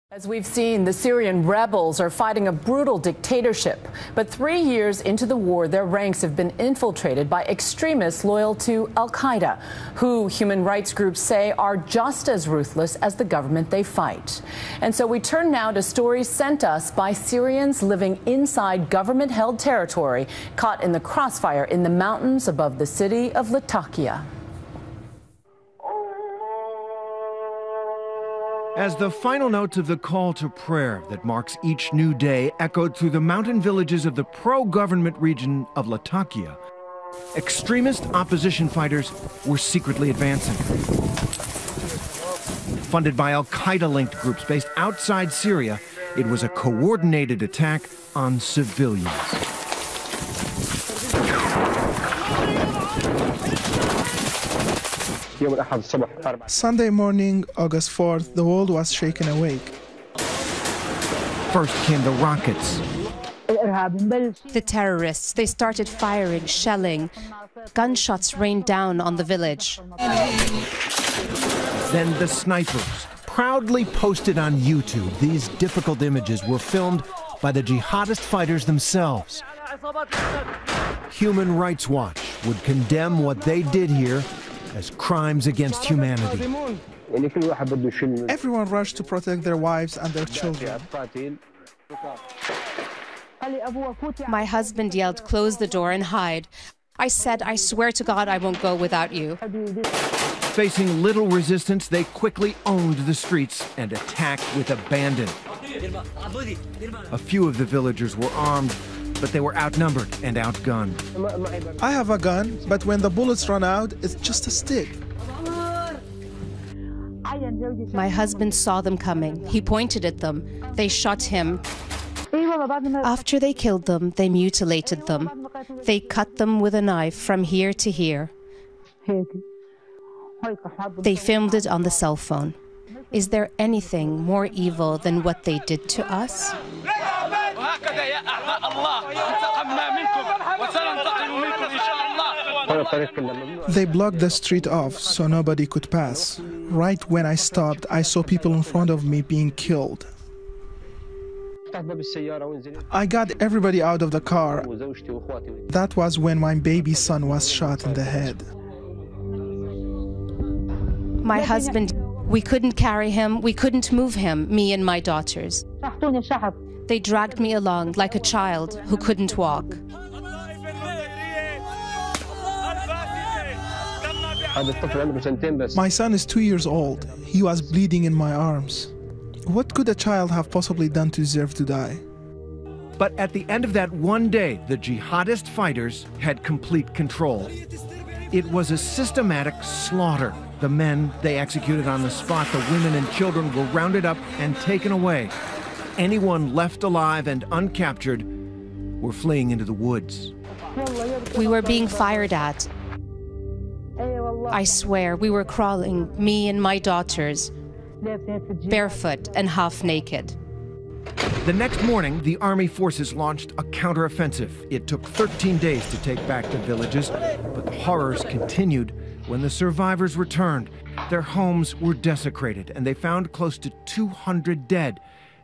As we've seen, the Syrian rebels are fighting a brutal dictatorship. But 3 years into the war, their ranks have been infiltrated by extremists loyal to al-Qaeda, who human rights groups say are just as ruthless as the government they fight. And so we turn now to stories sent us by Syrians living inside government-held territory, caught in the crossfire in the mountains above the city of Latakia. As the final notes of the call to prayer that marks each new day echoed through the mountain villages of the pro-government region of Latakia, extremist opposition fighters were secretly advancing. Funded by al-Qaeda-linked groups based outside Syria, it was a coordinated attack on civilians. Sunday morning, August 4th, the world was shaken awake. First came the rockets. The terrorists, they started firing, shelling. Gunshots rained down on the village. Then the snipers. Proudly posted on YouTube, these difficult images were filmed by the jihadist fighters themselves. Human Rights Watch would condemn what they did here as crimes against humanity. Everyone rushed to protect their wives and their children. My husband yelled, "Close the door and hide." I said, "I swear to God I won't go without you." Facing little resistance, they quickly owned the streets and attacked with abandon. A few of the villagers were armed, but they were outnumbered and outgunned. I have a gun, but when the bullets run out, it's just a stick. My husband saw them coming. He pointed at them. They shot him. After they killed them, they mutilated them. They cut them with a knife from here to here. They filmed it on the cell phone. Is there anything more evil than what they did to us? They blocked the street off so nobody could pass. Right when I stopped, I saw people in front of me being killed. I got everybody out of the car. That was when my baby son was shot in the head. My husband, we couldn't carry him, we couldn't move him, me and my daughters. They dragged me along like a child who couldn't walk. My son is 2 years old. He was bleeding in my arms. What could a child have possibly done to deserve to die? But at the end of that one day, the jihadist fighters had complete control. It was a systematic slaughter. The men they executed on the spot, the women and children were rounded up and taken away. Anyone left alive and uncaptured were fleeing into the woods. We were being fired at. I swear, we were crawling, me and my daughters, barefoot and half naked. The next morning, the army forces launched a counteroffensive. It took 13 days to take back the villages, but the horrors continued when the survivors returned. Their homes were desecrated, and they found close to 200 dead,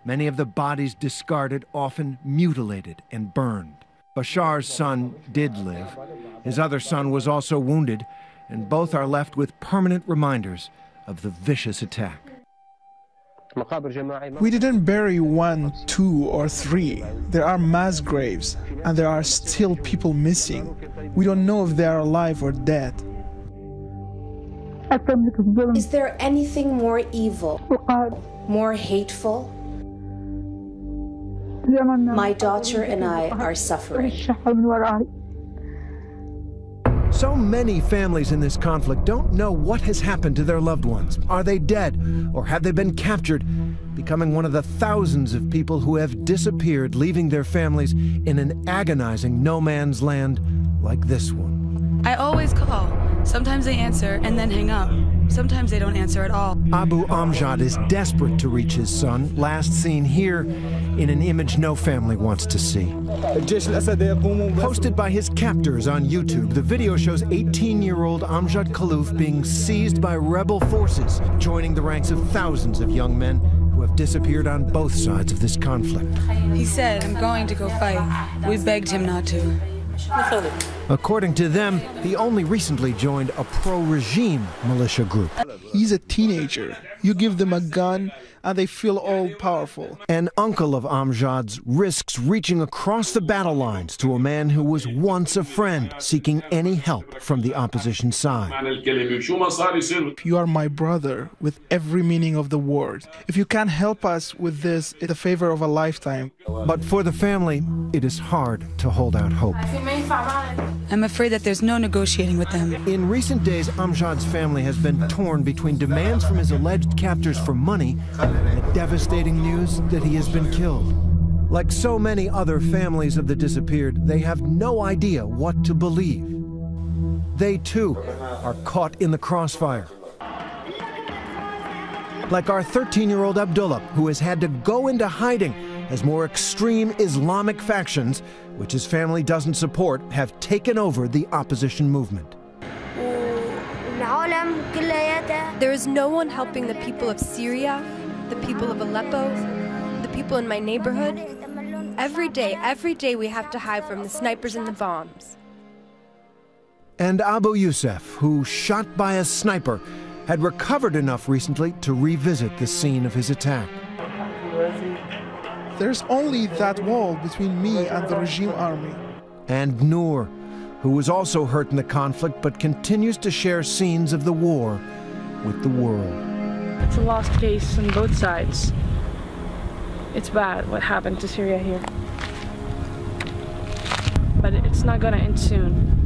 many of the bodies discarded, often mutilated and burned. Bashar's son did live. His other son was also wounded, and both are left with permanent reminders of the vicious attack. We didn't bury 1, 2, or 3. There are mass graves, and there are still people missing. We don't know if they are alive or dead. Is there anything more evil, more hateful? My daughter and I are suffering. So many families in this conflict don't know what has happened to their loved ones. Are they dead, or have they been captured, becoming one of the thousands of people who have disappeared, leaving their families in an agonizing no man's land like this one? I always call. Sometimes they answer and then hang up. Sometimes they don't answer at all. Abu Amjad is desperate to reach his son, last seen here in an image no family wants to see. Posted by his captors on YouTube, the video shows 18-year-old Amjad Khaloof being seized by rebel forces, joining the ranks of thousands of young men who have disappeared on both sides of this conflict. He said, I'm going to go fight. We begged him not to. According to them, he only recently joined a pro-regime militia group. He's a teenager. You give them a gun and they feel all-powerful. An uncle of Amjad's risks reaching across the battle lines to a man who was once a friend, seeking any help from the opposition side. You are my brother with every meaning of the word. If you can help us with this, it's a favor of a lifetime. But for the family, it is hard to hold out hope. I'm afraid that there's no negotiating with them. In recent days, Amjad's family has been torn between demands from his alleged captors for money and the devastating news that he has been killed. Like so many other families of the disappeared, they have no idea what to believe. They, too, are caught in the crossfire. Like our 13-year-old Abdullah, who has had to go into hiding as more extreme Islamic factions, which his family doesn't support, have taken over the opposition movement. There is no one helping the people of Syria, the people of Aleppo, the people in my neighborhood. Every day we have to hide from the snipers and the bombs. And Abu Youssef, who, shot by a sniper, had recovered enough recently to revisit the scene of his attack. There's only that wall between me and the regime army. And Noor, who was also hurt in the conflict but continues to share scenes of the war with the world. It's a lost case on both sides. It's bad what happened to Syria here. But it's not gonna end soon.